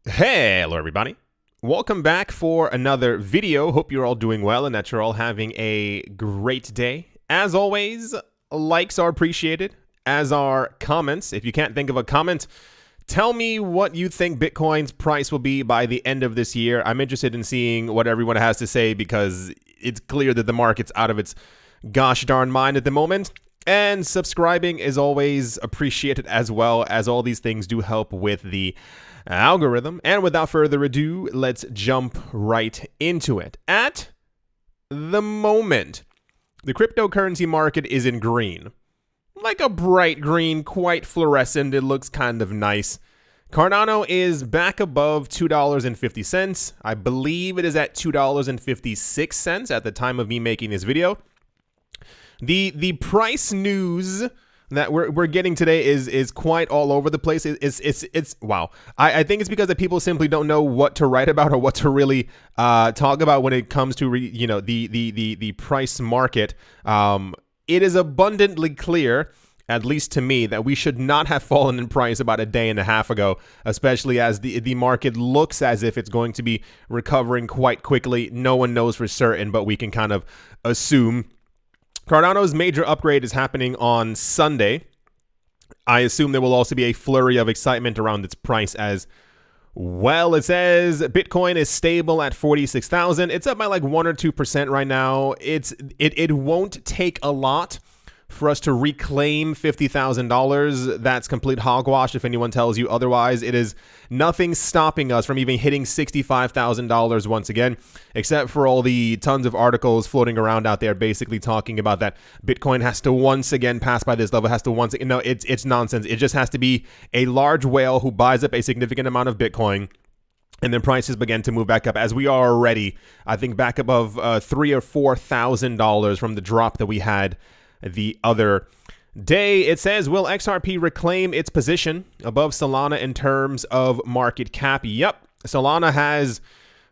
Hello everybody. Welcome back for another video. Hope you're all doing well and that you're all having a great day. As always, likes are appreciated, as are comments. If you can't think of a comment, tell me what you think Bitcoin's price will be by the end of this year. I'm interested in seeing what everyone has to say because it's clear that the market's out of its gosh darn mind at the moment. And subscribing is always appreciated as well, as all these things do help with the algorithm. And without further ado, let's jump right into it. At the moment, the cryptocurrency market is in green. Like a bright green, quite fluorescent. It looks kind of nice. Cardano is back above $2.50. I believe it is at $2.56 at the time of me making this video. The price news that we're getting today is quite all over the place. It's wow. I think it's because that people simply don't know what to write about or what to really talk about when it comes to the price market. It is abundantly clear, at least to me, that we should not have fallen in price about a day and a half ago, especially as the market looks as if it's going to be recovering quite quickly. No one knows for certain, but we can kind of assume. Cardano's major upgrade is happening on Sunday. I assume there will also be a flurry of excitement around its price as well. It says Bitcoin is stable at 46,000. It's up by like 1 or 2% right now. It won't take a lot for us to reclaim $50,000. That's complete hogwash if anyone tells you otherwise. It is nothing stopping us from even hitting $65,000 once again, except for all the tons of articles floating around out there basically talking about that Bitcoin has to once again pass by this level, has to once again. No, it's nonsense. It just has to be a large whale who buys up a significant amount of Bitcoin, and then prices begin to move back up, as we are already, I think, back above $3,000 or $4,000 from the drop that we had the other day. It says, will XRP reclaim its position above Solana in terms of market cap? Yep. Solana has,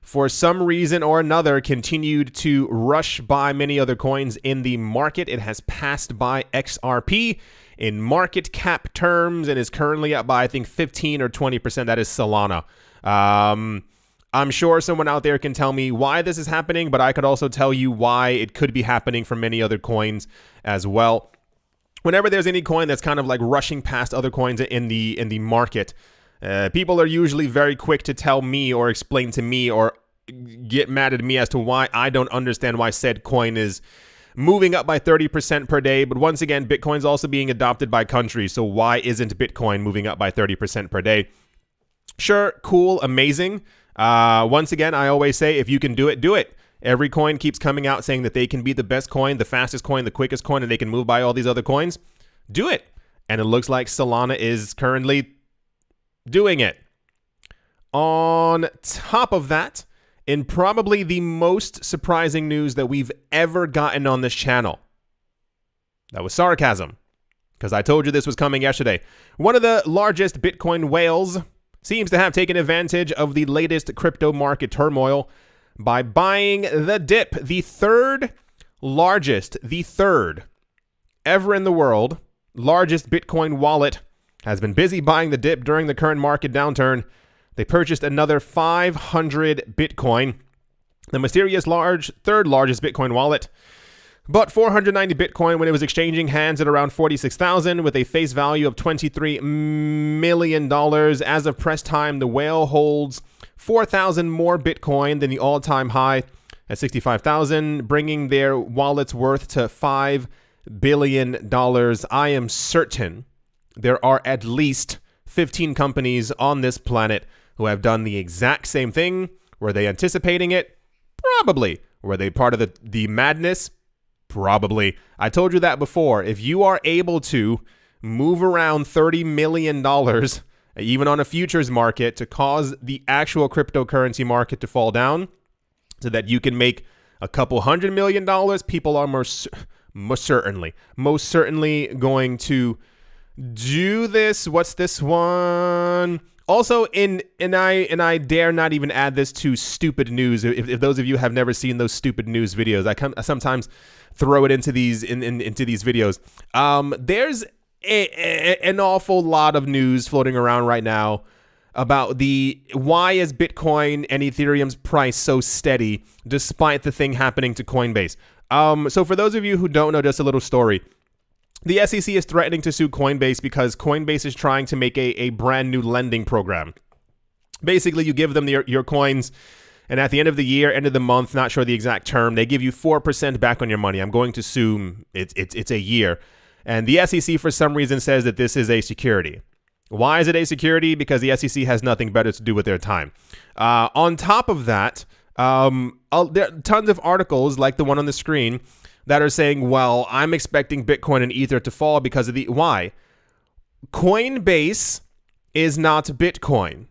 for some reason or another, continued to rush by many other coins in the market. It has passed by XRP in market cap terms and is currently up by, I think, 15 or 20%. That is Solana. I'm sure someone out there can tell me why this is happening, but I could also tell you why it could be happening for many other coins as well. Whenever there's any coin that's kind of like rushing past other coins in the market, people are usually very quick to tell me or explain to me or get mad at me as to why I don't understand why said coin is moving up by 30% per day. But once again, Bitcoin's also being adopted by countries, so why isn't Bitcoin moving up by 30% per day? Sure, cool, amazing. Once again, I always say, if you can do it, do it. Every coin keeps coming out saying that they can be the best coin, the fastest coin, the quickest coin, and they can move by all these other coins. Do it. And it looks like Solana is currently doing it. On top of that, in probably the most surprising news that we've ever gotten on this channel. That was sarcasm, because I told you this was coming yesterday. One of the largest Bitcoin whales seems to have taken advantage of the latest crypto market turmoil by buying the dip. The third ever in the world, largest Bitcoin wallet, has been busy buying the dip during the current market downturn. They purchased another 500 Bitcoin. The mysterious third largest Bitcoin wallet bought 490 Bitcoin when it was exchanging hands at around 46,000 with a face value of $23 million. As of press time, the whale holds 4,000 more Bitcoin than the all-time high at 65,000, bringing their wallet's worth to $5 billion. I am certain there are at least 15 companies on this planet who have done the exact same thing. Were they anticipating it? Probably. Were they part of the madness? Probably. I told you that before. If you are able to move around $30 million, even on a futures market, to cause the actual cryptocurrency market to fall down so that you can make a couple $100 million, people are most certainly going to do this. What's this one? Also, and I dare not even add this to stupid news. If those of you have never seen those stupid news videos, I sometimes throw it into these into these videos. There's an awful lot of news floating around right now about the why is Bitcoin and Ethereum's price so steady despite the thing happening to Coinbase. So for those of you who don't know, just a little story. The SEC is threatening to sue Coinbase because Coinbase is trying to make a brand new lending program. Basically, you give them your coins, and at the end of the year, end of the month, not sure the exact term, they give you 4% back on your money. I'm going to assume it's a year. And the SEC, for some reason, says that this is a security. Why is it a security? Because the SEC has nothing better to do with their time. On top of that, there are tons of articles like the one on the screen that are saying, well, I'm expecting Bitcoin and Ether to fall because of the... Why? Coinbase is not Bitcoin.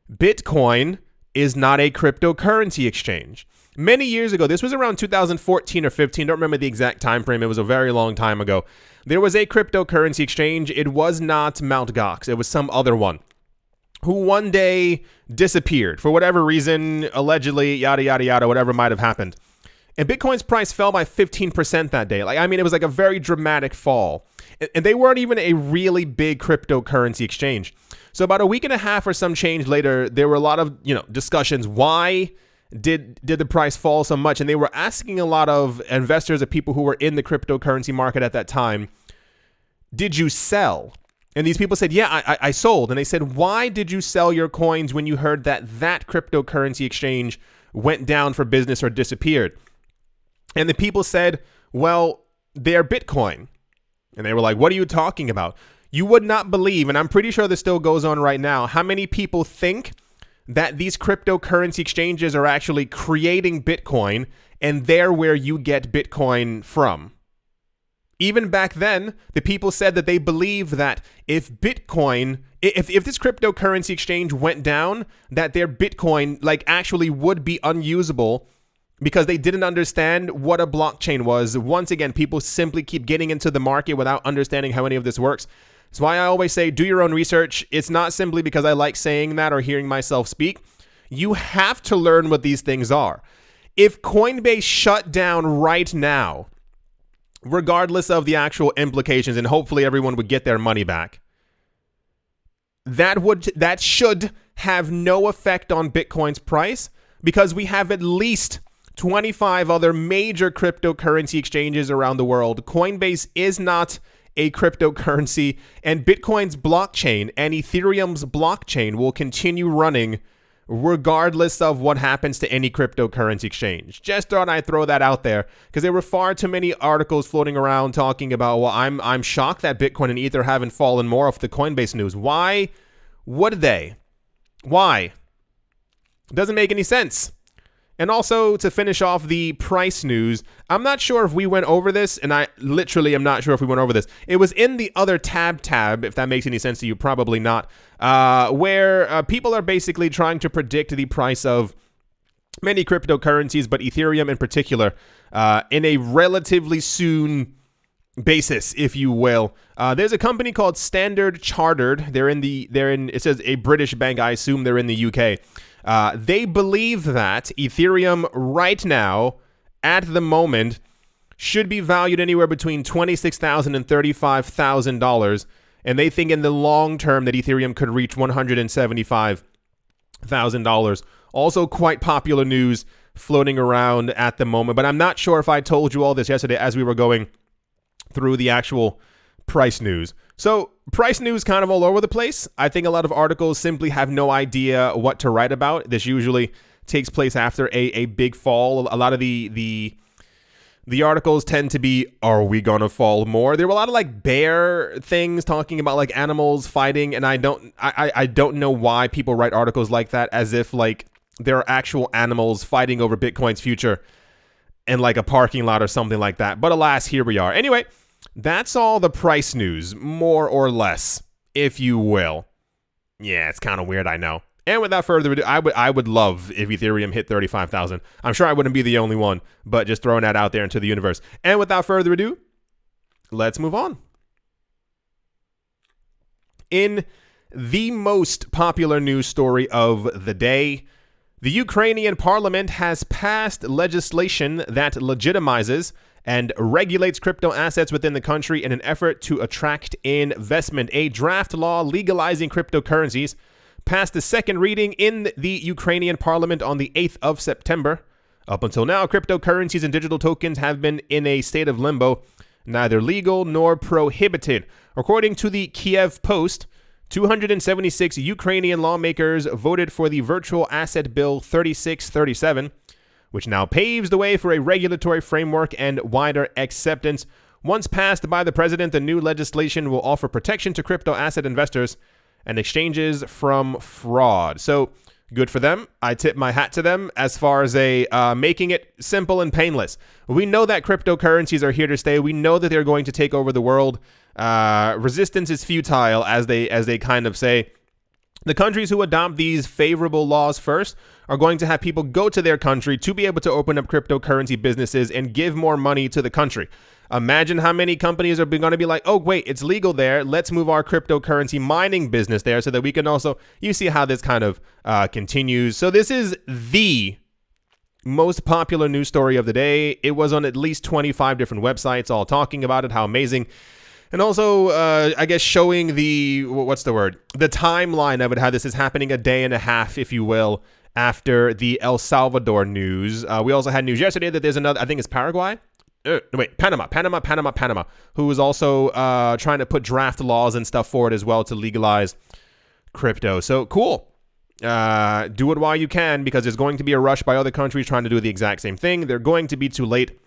Bitcoin is not a cryptocurrency exchange. Many years ago, this was around 2014 or 15, don't remember the exact time frame, it was a very long time ago, there was a cryptocurrency exchange. It was not Mt. Gox, it was some other one, who one day disappeared for whatever reason, allegedly, yada, yada, yada, whatever might have happened. And Bitcoin's price fell by 15% that day. It was like a very dramatic fall. And they weren't even a really big cryptocurrency exchange. So about a week and a half or some change later, there were a lot of, discussions. Why did the price fall so much? And they were asking a lot of investors, or people who were in the cryptocurrency market at that time, did you sell? And these people said, yeah, I sold. And they said, why did you sell your coins when you heard that cryptocurrency exchange went down for business or disappeared? And the people said, well, they're Bitcoin. And they were like, what are you talking about? You would not believe, and I'm pretty sure this still goes on right now, how many people think that these cryptocurrency exchanges are actually creating Bitcoin, and they're where you get Bitcoin from. Even back then, the people said that they believe that if this cryptocurrency exchange went down, that their Bitcoin actually would be unusable because they didn't understand what a blockchain was. Once again, people simply keep getting into the market without understanding how any of this works. That's why I always say, do your own research. It's not simply because I like saying that or hearing myself speak. You have to learn what these things are. If Coinbase shut down right now, regardless of the actual implications, and hopefully everyone would get their money back, that should have no effect on Bitcoin's price, because we have at least 25 other major cryptocurrency exchanges around the world. Coinbase is not a cryptocurrency, and Bitcoin's blockchain and Ethereum's blockchain will continue running regardless of what happens to any cryptocurrency exchange. Just thought I'd throw that out there because there were far too many articles floating around talking about, well, I'm shocked that Bitcoin and Ether haven't fallen more off the Coinbase news. Why would they? Why? It doesn't make any sense. And also, to finish off the price news, I'm not sure if we went over this, and I literally am not sure if we went over this. It was in the other tab, if that makes any sense to you, probably not, where people are basically trying to predict the price of many cryptocurrencies, but Ethereum in particular, in a relatively soon basis, if you will. There's a company called Standard Chartered. It says a British bank. I assume they're in the UK. They believe that Ethereum right now, at the moment, should be valued anywhere between $26,000 and $35,000. And they think in the long term that Ethereum could reach $175,000. Also quite popular news floating around at the moment. But I'm not sure if I told you all this yesterday as we were going through the actual price news. So price news kind of all over the place. I think a lot of articles simply have no idea what to write about. This usually takes place after a big fall. A lot of the articles tend to be, are we gonna fall more? There were a lot of bear things talking about animals fighting, and I don't know why people write articles like that as if there are actual animals fighting over Bitcoin's future in a parking lot or something like that. But alas, here we are. Anyway, that's all the price news, more or less, if you will. Yeah, it's kind of weird, I know. And without further ado, I would love if Ethereum hit 35,000. I'm sure I wouldn't be the only one, but just throwing that out there into the universe. And without further ado, let's move on. In the most popular news story of the day, the Ukrainian parliament has passed legislation that legitimizes and regulates crypto assets within the country in an effort to attract investment. A draft law legalizing cryptocurrencies passed the second reading in the Ukrainian parliament on the 8th of September. Up until now, cryptocurrencies and digital tokens have been in a state of limbo, neither legal nor prohibited. According to the Kiev Post, 276 Ukrainian lawmakers voted for the Virtual Asset Bill 3637, which now paves the way for a regulatory framework and wider acceptance. Once passed by the president, the new legislation will offer protection to crypto asset investors and exchanges from fraud. So good for them. I tip my hat to them as far as making it simple and painless. We know that cryptocurrencies are here to stay. We know that they're going to take over the world. Resistance is futile, as they kind of say. The countries who adopt these favorable laws first are going to have people go to their country to be able to open up cryptocurrency businesses and give more money to the country. Imagine how many companies are going to be like, oh, wait, it's legal there. Let's move our cryptocurrency mining business there so that we can also, you see how this kind of continues. So this is the most popular news story of the day. It was on at least 25 different websites all talking about it, how amazing. And also, I guess, showing the timeline of it, how this is happening a day and a half, if you will, after the El Salvador news. We also had news yesterday that there's another, I think it's Paraguay. Panama, who is also trying to put draft laws and stuff forward as well to legalize crypto. So cool. Do it while you can, because there's going to be a rush by other countries trying to do the exact same thing. They're going to be too late.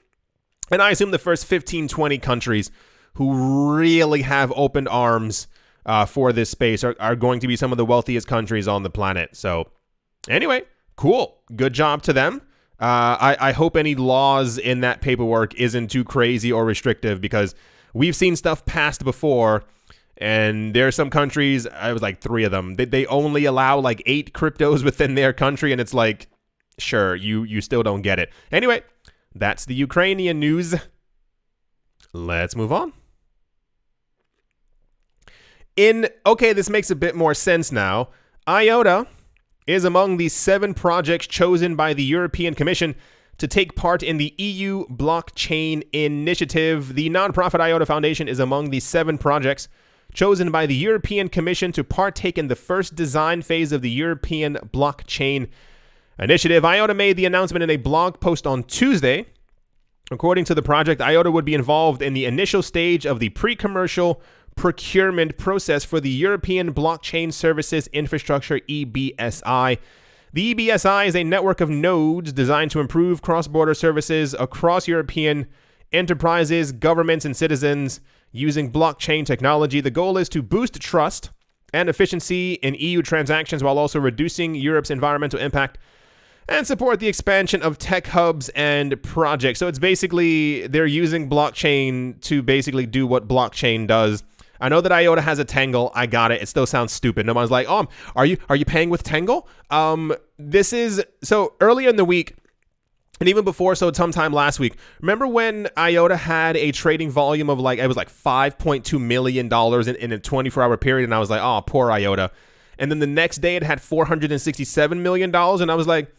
And I assume the first 15, 20 countries who really have opened arms for this space are going to be some of the wealthiest countries on the planet. So anyway, cool. Good job to them. I hope any laws in that paperwork isn't too crazy or restrictive, because we've seen stuff passed before, and there are some countries, I was like 3 of them, they only allow like 8 cryptos within their country, and it's like, sure, you still don't get it. Anyway, that's the Ukrainian news. Let's move on. Okay, this makes a bit more sense now. IOTA is among the 7 projects chosen by the European Commission to take part in the EU blockchain initiative. The nonprofit IOTA Foundation is among the 7 projects chosen by the European Commission to partake in the first design phase of the European blockchain initiative. IOTA made the announcement in a blog post on Tuesday. According to the project, IOTA would be involved in the initial stage of the pre-commercial procurement process for the European Blockchain Services Infrastructure, EBSI. The EBSI is a network of nodes designed to improve cross-border services across European enterprises, governments, and citizens using blockchain technology. The goal is to boost trust and efficiency in EU transactions while also reducing Europe's environmental impact and support the expansion of tech hubs and projects. So it's basically, they're using blockchain to basically do what blockchain does. I know that IOTA has a Tangle. I got it. It still sounds stupid. No one's like, oh, are you paying with Tangle? This is, so earlier in the week, and even before, so sometime last week, remember when IOTA had a trading volume of like, it was like $5.2 million in a 24-hour period, and I was like, oh, poor IOTA. And then the next day it had $467 million, and I was like,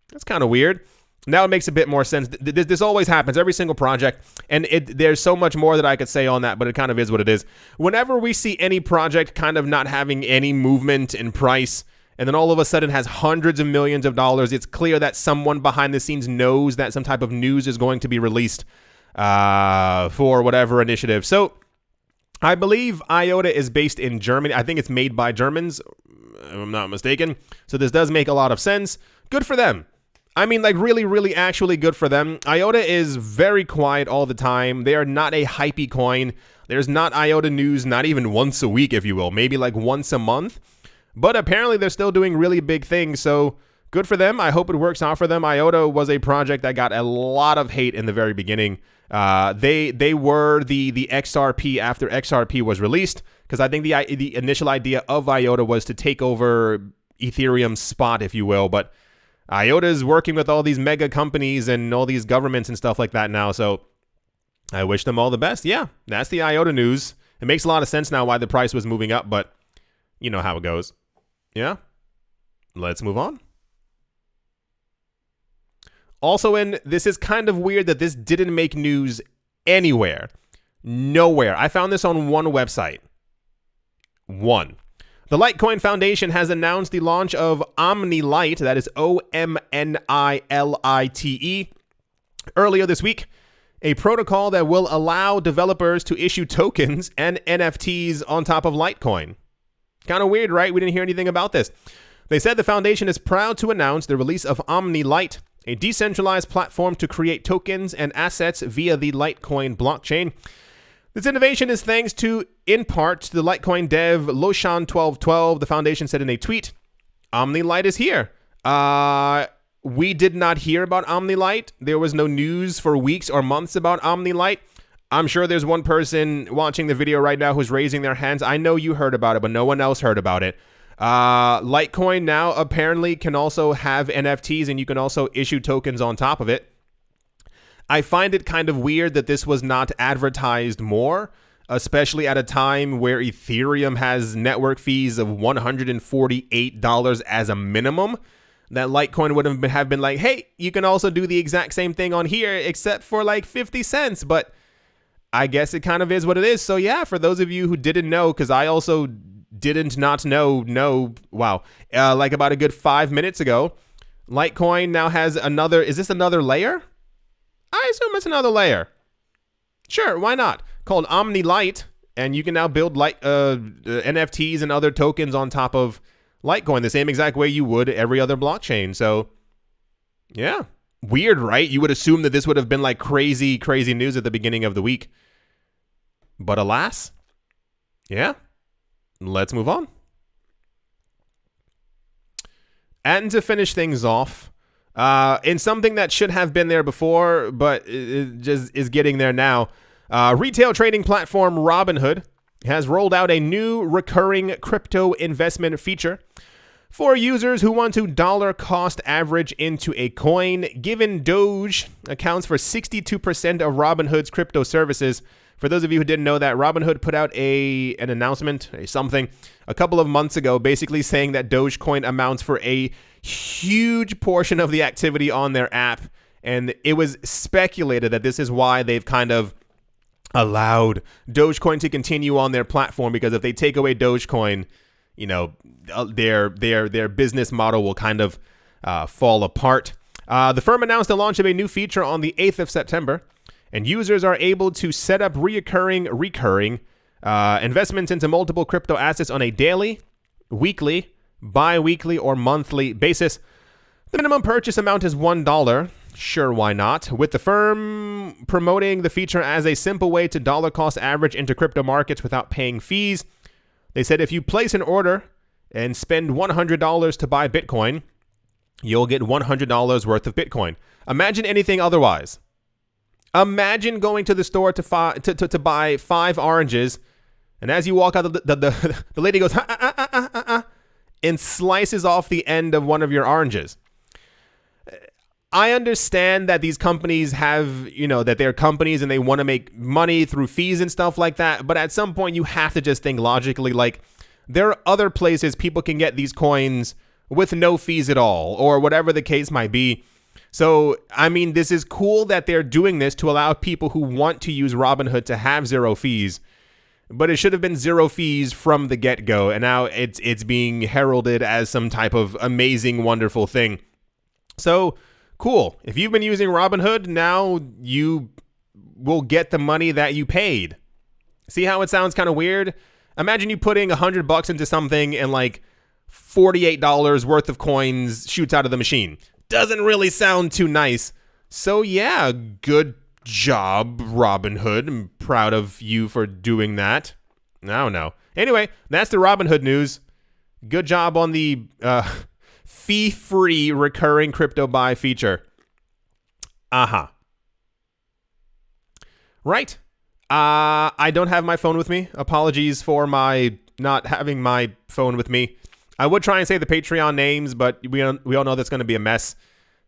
that's kind of weird. Now it makes a bit more sense. This always happens, every single project, and there's so much more that I could say on that, but it kind of is what it is. Whenever we see any project kind of not having any movement in price, and then all of a sudden has hundreds of millions of dollars, it's clear that someone behind the scenes knows that some type of news is going to be released for whatever initiative. So I believe IOTA is based in Germany. I think it's made by Germans, if I'm not mistaken. So this does make a lot of sense. Good for them. I mean, like, really, really actually good for them. IOTA is very quiet all the time. They are not a hypey coin. There's not IOTA news, not even once a week, if you will. Maybe like once a month. But apparently they're still doing really big things. So good for them. I hope it works out for them. IOTA was a project that got a lot of hate in the very beginning. They were the XRP after XRP was released, because I think the initial idea of IOTA was to take over Ethereum's spot, if you will. But IOTA is working with all these mega companies and all these governments and stuff like that now. So I wish them all the best. Yeah, that's the IOTA news. It makes a lot of sense now why the price was moving up, but you know how it goes. Yeah. Let's move on. Also, this is kind of weird that this didn't make news anywhere. Nowhere. I found this on one website. One. The Litecoin Foundation has announced the launch of Omnilight, that is Omnilite, earlier this week, a protocol that will allow developers to issue tokens and NFTs on top of Litecoin. Kind of weird, right? We didn't hear anything about this. They said the foundation is proud to announce the release of Omnilight, a decentralized platform to create tokens and assets via the Litecoin blockchain. This innovation is thanks to, in part, to the Litecoin dev Loshan1212. The foundation said in a tweet, Omnilight is here. We did not hear about Omnilight. There was no news for weeks or months about Omnilight. I'm sure there's one person watching the video right now who's raising their hands. I know you heard about it, but no one else heard about it. Litecoin now apparently can also have NFTs, and you can also issue tokens on top of it. I find it kind of weird that this was not advertised more, especially at a time where Ethereum has network fees of $148 as a minimum. That Litecoin would have been like, hey, you can also do the exact same thing on here, except for like 50 cents. But I guess it kind of is what it is. So yeah, for those of you who didn't know, because I also didn't not know, like about a good 5 minutes ago, Litecoin now has another, is this another layer? I assume it's another layer. Sure, why not? Called Omnilight, and you can now build NFTs and other tokens on top of Litecoin the same exact way you would every other blockchain. So, yeah. Weird, right? You would assume that this would have been like crazy, crazy news at the beginning of the week. But alas, yeah. Let's move on. And to finish things off, in something that should have been there before, but it just is getting there now, retail trading platform Robinhood has rolled out a new recurring crypto investment feature for users who want to dollar cost average into a coin. Given Doge accounts for 62% of Robinhood's crypto services. For those of you who didn't know that, Robinhood put out an announcement, something, a couple of months ago, basically saying that Dogecoin amounts for a huge portion of the activity on their app. And it was speculated that this is why they've kind of allowed Dogecoin to continue on their platform, because if they take away Dogecoin, you know, their business model will kind of fall apart. The firm announced the launch of a new feature on the 8th of September, and users are able to set up recurring investments into multiple crypto assets on a daily, weekly, bi-weekly, or monthly basis. The minimum purchase amount is $1. Sure, why not? With the firm promoting the feature as a simple way to dollar cost average into crypto markets without paying fees. They said if you place an order and spend $100 to buy Bitcoin, you'll get $100 worth of Bitcoin. Imagine anything otherwise. Imagine going to the store to buy 5 oranges, and as you walk out, the lady goes, and slices off the end of one of your oranges. I understand that these companies have, that they're companies and they want to make money through fees and stuff like that. But at some point, you have to just think logically, like, there are other places people can get these coins with no fees at all, or whatever the case might be. So, I mean, this is cool that they're doing this to allow people who want to use Robinhood to have zero fees. But it should have been zero fees from the get-go. And now it's being heralded as some type of amazing, wonderful thing. So, cool. If you've been using Robinhood, now you will get the money that you paid. See how it sounds kind of weird? Imagine you putting $100 into something and like $48 worth of coins shoots out of the machine. Doesn't really sound too nice. So yeah, good job, Robinhood. I'm proud of you for doing that. I don't know. Anyway, that's the Robinhood news. Good job on the fee-free recurring crypto buy feature. Right. I don't have my phone with me. Apologies for my not having my phone with me. I would try and say the Patreon names, but we all know that's going to be a mess.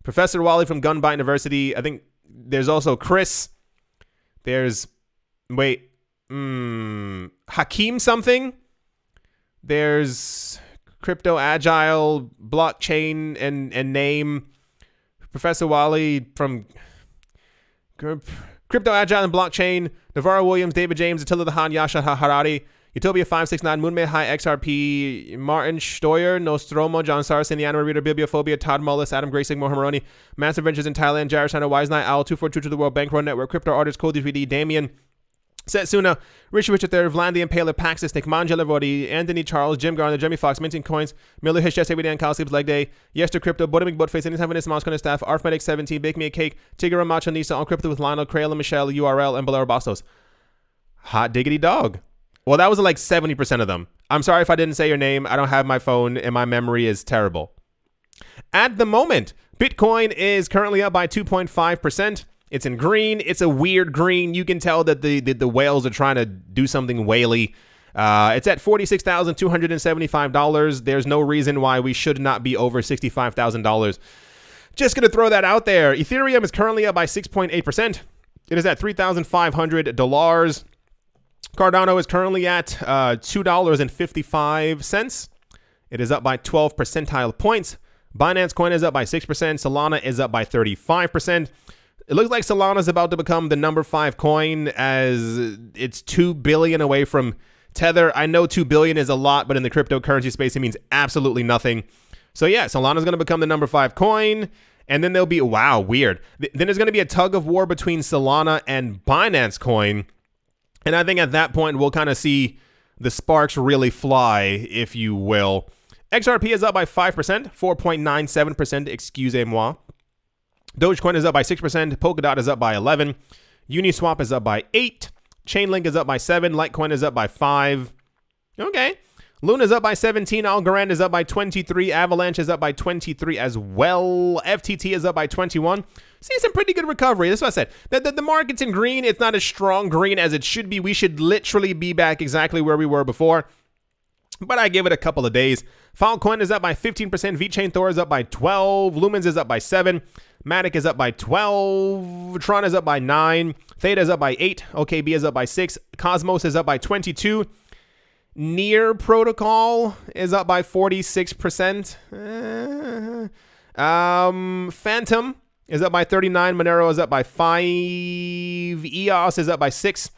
Professor Wally from Gunbite University. I think there's also Chris. There's, Hakeem something. There's Crypto Agile, Blockchain, and name. Professor Wally from Crypto Agile and Blockchain. Navarro Williams, David James, Attila the Han, Yasha Harari. Utopia 569, Moonmay High, XRP, Martin Steuer, Nostromo, John Sars, Indiana Reader, Bibliophobia, Todd Mullis, Adam Gracing, Mohamoroni, Massive Ventures in Thailand, Jared Shana, Wise Night, Owl, 242 to the World, Bankroll Network, Crypto Artist, Code 3D, Damien, Setsuna, Richie Richard III, Vlandi Impaler, Paxis, Nick Manja Lavodi, Anthony Charles, Jim Garner, Jeremy Fox, Minting Coins, Miller Hish, Jesse Dan Cowsleeps, Leg Day, Yester Crypto, Bodemic Boatface, Anytime Venice, Moscow Staff, Arfmedic 17, Bake Me a Cake, Tigger Macho Nisa, On Crypto with Lionel, Crail and Michelle, URL, and Bolero Bastos. Hot diggity dog. Well, that was like 70% of them. I'm sorry if I didn't say your name. I don't have my phone and my memory is terrible. At the moment, Bitcoin is currently up by 2.5%. It's in green. It's a weird green. You can tell that the whales are trying to do something whaley. It's at $46,275. There's no reason why we should not be over $65,000. Just going to throw that out there. Ethereum is currently up by 6.8%. It is at $3,500. Cardano is currently at $2.55. It is up by 12 percentile points. Binance Coin is up by 6%. Solana is up by 35%. It looks like Solana is about to become the number 5 coin as it's 2 billion away from Tether. I know 2 billion is a lot, but in the cryptocurrency space, it means absolutely nothing. So yeah, Solana is going to become the number 5 coin. And then there'll be, wow, weird. Then there's going to be a tug of war between Solana and Binance Coin. And I think at that point, we'll kind of see the sparks really fly, if you will. XRP is up by 5%, 4.97%, excusez-moi. Dogecoin is up by 6%. Polkadot is up by 11. Uniswap is up by 8. Chainlink is up by 7. Litecoin is up by 5. Okay. Luna is up by 17. Algorand is up by 23. Avalanche is up by 23 as well. FTT is up by 21. See some pretty good recovery. That's what I said. The market's in green. It's not as strong green as it should be. We should literally be back exactly where we were before. But I give it a couple of days. Filecoin is up by 15%. VeChain Thor is up by 12. Lumens is up by 7. Matic is up by 12. Tron is up by 9. Theta is up by 8. OKB is up by 6. Cosmos is up by 22. Near Protocol is up by 46%. Phantom is up by 39. Monero is up by 5. EOS is up by 6.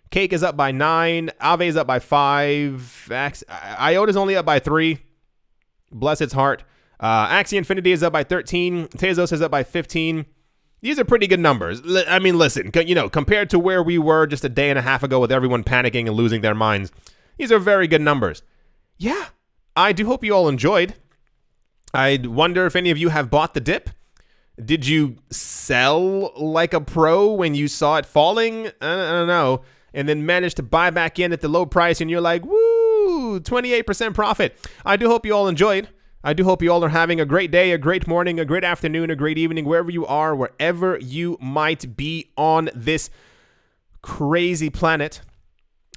Cake is up by 9. Aave is up by 5. IOTA is only up by 3. Bless its heart. Axie Infinity is up by 13. Tezos is up by 15. These are pretty good numbers. I mean, listen, compared to where we were just a day and a half ago with everyone panicking and losing their minds, these are very good numbers. Yeah, I do hope you all enjoyed. I wonder if any of you have bought the dip. Did you sell like a pro when you saw it falling? I don't know. And then managed to buy back in at the low price and you're like, woo, 28% profit. I do hope you all enjoyed. I do hope you all are having a great day, a great morning, a great afternoon, a great evening, wherever you are, wherever you might be on this crazy planet.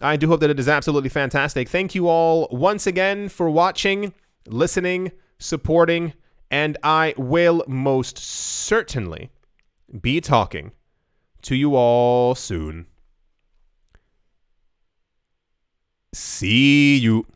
I do hope that it is absolutely fantastic. Thank you all once again for watching, listening, supporting, and I will most certainly be talking to you all soon. See you.